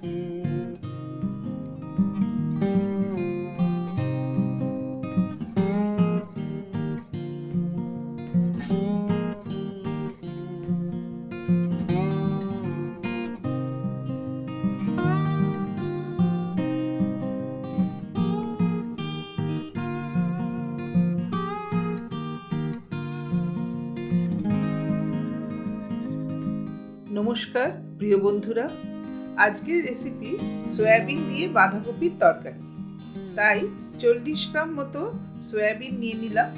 নমস্কার প্রিয় বন্ধুরা, আজকের রেসিপি সয়াবিন দিয়ে বাঁধাকপির তরকারি। তাই 40 গ্রাম মতো সয়াবিন নিয়ে নিলাম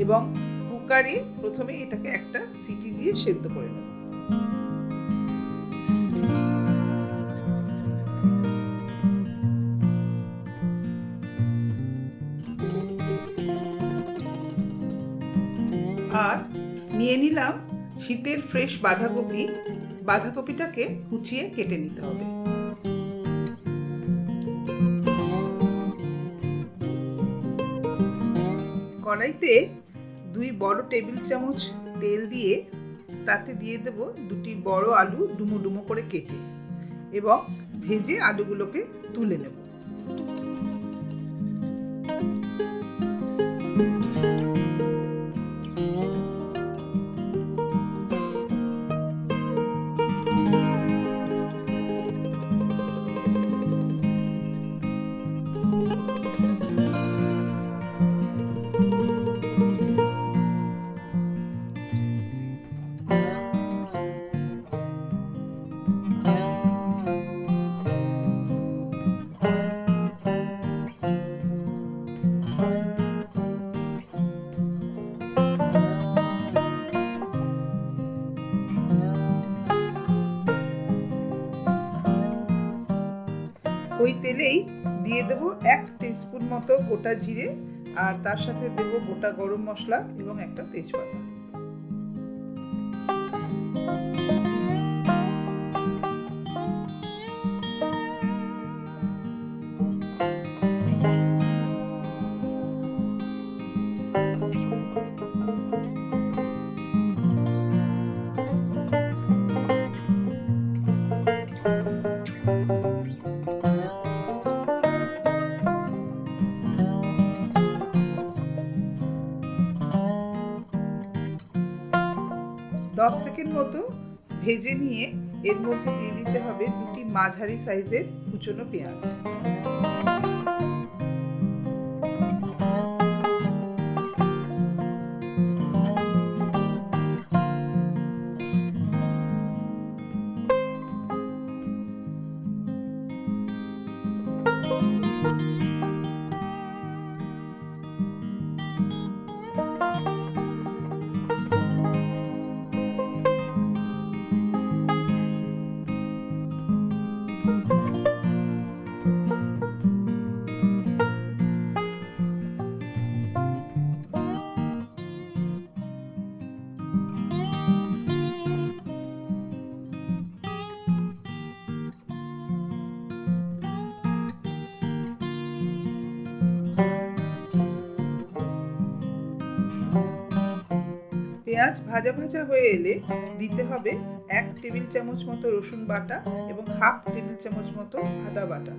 এবং কুকারে প্রথমে এটাকে একটা সিটি দিয়ে সেদ্ধ করে নেব। আর নিয়ে নিলাম শীতের ফ্রেশ বাঁধাকপি। বাঁধাকপিটাকে কুচিয়ে কেটে নিতে হবে। কড়াইতে 2 বড় টেবিল চামচ তেল দিয়ে তাতে দিয়ে দেব 2টি বড় আলু ডুমো ডুমো করে কেটে, এবং ভেজে আলুগুলোকে তুলে নেব। ওই তেলেই দিয়ে দেব 1 টিস্পুন মতো গোটা জিরে, আর তার সাথে দেব গোটা গরম মশলা এবং একটা তেজপাতা। দশ সেকেন্ড মতো ভেজে নিয়ে এর মধ্যে দিয়ে দিতে হবে 2টি মাঝারি সাইজের কুচনো পেঁয়াজ। পেঁয়াজ ভাজা ভাজা হয়ে এলে দিতে হবে 1 টেবিল চামচ মতো রসুন বাটা এবং 1/2 টেবিল চামচ মতো আদা বাটা।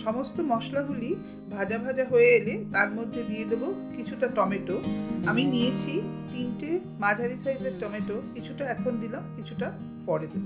সমস্ত মশলাগুলি ভাজা ভাজা হয়ে এলে তার মধ্যে দিয়ে দেবো কিছুটা টমেটো। আমি নিয়েছি 3টে মাঝারি সাইজের টমেটো, কিছুটা এখন দিলাম, কিছুটা পরে দেব।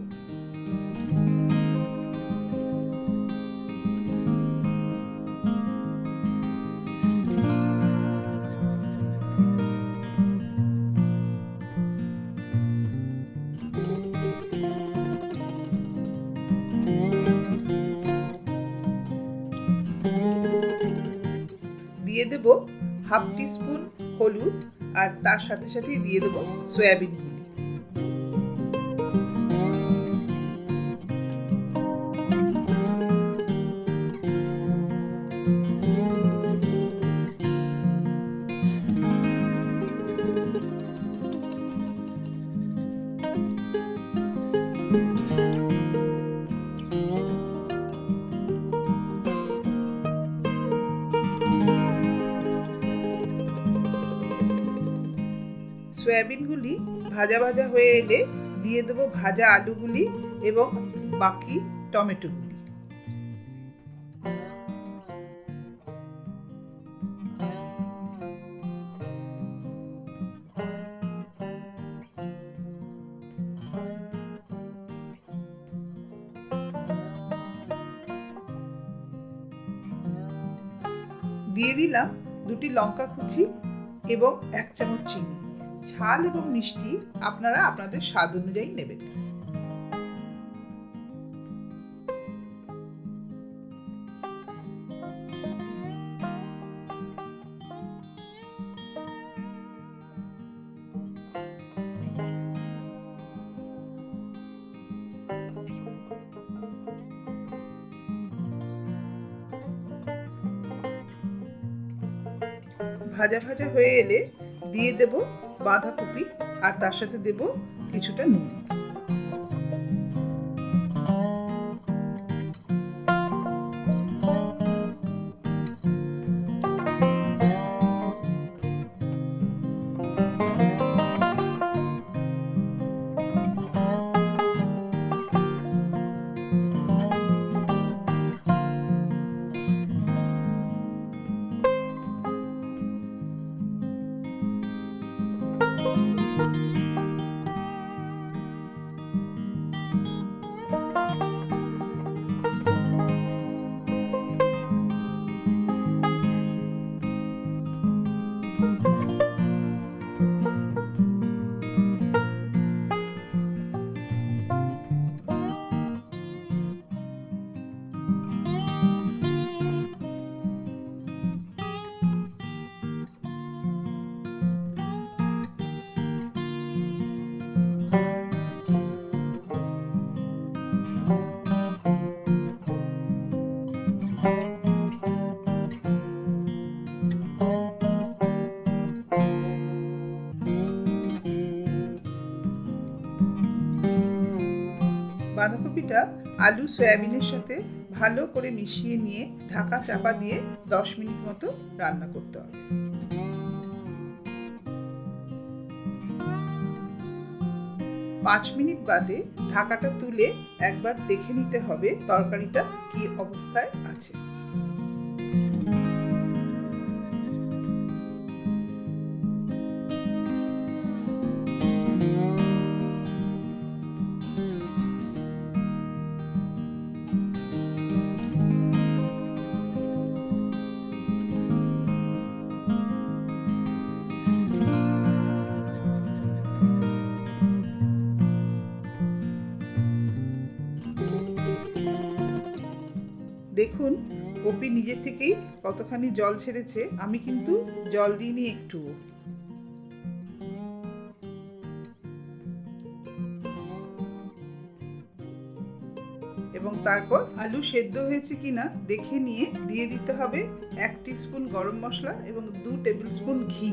দিয়ে দেব 1/2 টিস্পুন হলুদ, আর তার সাথে সাথেই দিয়ে দেব সয়াবিন গুলি। সয়াবিনগুলি ভাজা ভাজা হয়ে এলে দিয়ে দেবো ভাজা আলুগুলি এবং বাকি টমেটোগুলি। দিয়ে দিলাম 2টি লঙ্কা কুচি এবং 1 চামচ চিনি। ঝাল এবং মিষ্টি আপনারা আপনাদের স্বাদ অনুযায়ী নেবেন। ভাজা ভাজা হয়ে এলে দিয়ে দেব বাঁধাকপি আর তার সাথে দেব কিছুটা নুন। বাঁধাকপিটা আলু সয়াবিনের সাথে ভালো করে মিশিয়ে নিয়ে ঢাকা চাপা দিয়ে 10 মিনিট মতো রান্না করতে হবে। পাঁচ মিনিট বাদে ঢাকাটা তুলে একবার দেখে নিতে হবে তরকারিটা কি অবস্থায় আছে। দেখুন কপি নিজে থেকেই কতখানি জল ছেড়েছে, আমি কিন্তু জল দিইনি একটু। এবং তারপর আলু সেদ্ধ হয়েছে কিনা দেখে নিয়ে দিয়ে দিতে হবে 1 টিস্পুন গরম মশলা এবং 2 টেবিল স্পুন ঘি।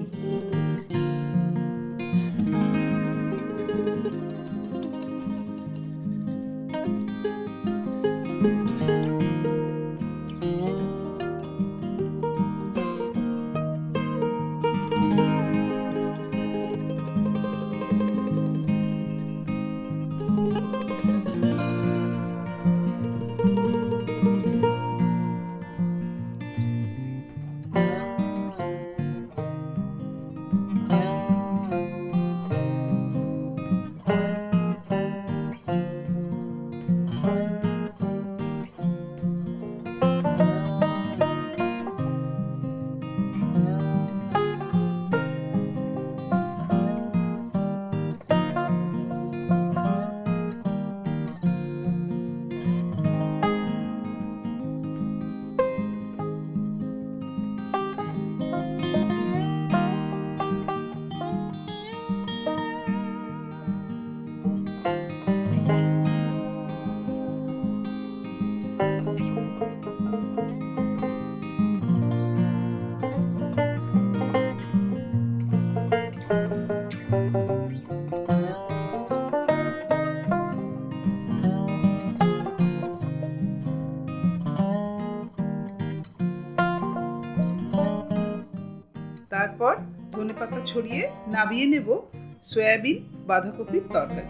তারপর ধনেপাতা ছড়িয়ে নামিয়ে নেব সয়াবিন বাঁধাকপির তরকারি।